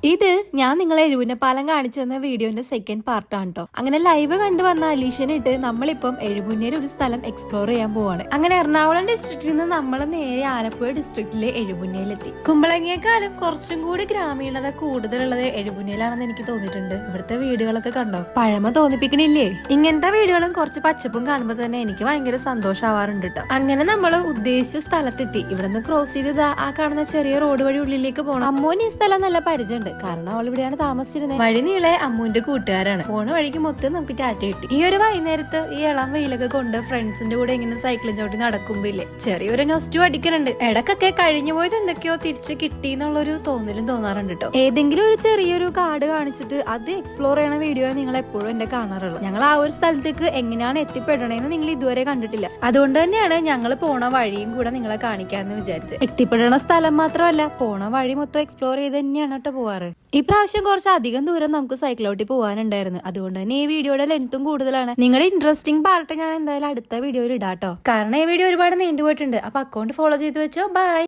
ഇത് ഞാൻ നിങ്ങളെ എഴുപുന്നപ്പാലം കാണിച്ചു തന്ന വീഡിയോന്റെ സെക്കൻഡ് പാർട്ടാണ് കേട്ടോ. അങ്ങനെ ലൈവ് കണ്ടു വന്ന അലീഷനെ ഇട്ട് നമ്മളിപ്പം എഴുപുന്നേൽ ഒരു സ്ഥലം എക്സ്പ്ലോർ ചെയ്യാൻ പോവാണ്. അങ്ങനെ എറണാകുളം ഡിസ്ട്രിക്റ്റിൽ നിന്ന് നമ്മൾ നേരെ ആലപ്പുഴ ഡിസ്ട്രിക്റ്റിലെ എഴുപുന്നേലെത്തി. കുമ്പളങ്ങിയെക്കാളും കുറച്ചും കൂടി ഗ്രാമീണത കൂടുതലുള്ളത് എഴുപുന്നേലാണെന്ന് എനിക്ക് തോന്നിയിട്ടുണ്ട്. ഇവിടുത്തെ വീടുകളൊക്കെ കണ്ടോ, പഴമ തോന്നിപ്പിക്കണില്ലേ? ഇങ്ങനത്തെ വീടുകളും കുറച്ച് പച്ചപ്പും കാണുമ്പോൾ തന്നെ എനിക്ക് ഭയങ്കര സന്തോഷമാവാറുണ്ട് കേട്ടോ. അങ്ങനെ നമ്മൾ ഉദ്ദേശിച്ച സ്ഥലത്തെത്തി. ഇവിടെ നിന്ന് ക്രോസ് ചെയ്ത് ആ കാണുന്ന ചെറിയ റോഡ് വഴി ഉള്ളിലേക്ക് പോകണം. അമ്മോന് ഈ സ്ഥലം നല്ല പരിചയമുണ്ട്, കാരണം അവൾ ഇവിടെയാണ് താമസിച്ചിരുന്നത്. വഴി നീളെ അമ്മുവിന്റെ കൂട്ടുകാരാണ്. പോണ വഴിക്ക് മൊത്തം നമുക്ക് ടാറ്റ കിട്ടി. ഈ ഒരു വൈകുന്നേരത്ത് ഈ ഇളം വെയിലൊക്കെ കൊണ്ട് ഫ്രണ്ട്സിന്റെ കൂടെ ഇങ്ങനെ സൈക്കിളും ചവിട്ടി നടക്കുമ്പോ ഇല്ലേ, ചെറിയൊരു നൊസ്റ്റു അടിക്കുന്നുണ്ട്. ഇടക്കൊക്കെ കഴിഞ്ഞു പോയത് എന്തൊക്കെയോ തിരിച്ച് കിട്ടി എന്നുള്ളൊരു തോന്നലും തോന്നാറുണ്ട് കേട്ടോ. ഏതെങ്കിലും ഒരു ചെറിയൊരു കാട് കാണിച്ചിട്ട് അത് എക്സ്പ്ലോർ ചെയ്യണ വീഡിയോ നിങ്ങൾ എപ്പോഴും എന്റെ കാണാറുള്ളൂ. ഞങ്ങൾ ആ ഒരു സ്ഥലത്തേക്ക് എങ്ങനെയാണ് എത്തിപ്പെടണേന്ന് നിങ്ങൾ ഇതുവരെ കണ്ടിട്ടില്ല. അതുകൊണ്ട് തന്നെയാണ് ഞങ്ങൾ പോണ വഴിയും കൂടെ നിങ്ങളെ കാണിക്കാന്ന് വിചാരിച്ചത്. എത്തിപ്പെടണ സ്ഥലം മാത്രമല്ല, പോണ വഴി മൊത്തം എക്സ്പ്ലോർ ചെയ്ത് തന്നെയാണ് കേട്ടോ പോവാറ്. ഈ പ്രാവശ്യം കുറച്ച് അധികം ദൂരം നമുക്ക് സൈക്കിളോട്ടി പോകാനുണ്ടായിരുന്നു. അതുകൊണ്ട് തന്നെ ഈ വീഡിയോയുടെ ലെങ്ത്തും കൂടുതലാണ്. നിങ്ങളുടെ ഇൻട്രസ്റ്റിംഗ് പാർട്ട് ഞാൻ എന്തായാലും അടുത്ത വീഡിയോയിൽ ഇടാട്ടോ. കാരണം ഈ വീഡിയോ ഒരുപാട് നീണ്ടുപോയിട്ടുണ്ട്. അപ്പൊ അക്കൗണ്ട് ഫോളോ ചെയ്ത് വെച്ചോ. ബൈ.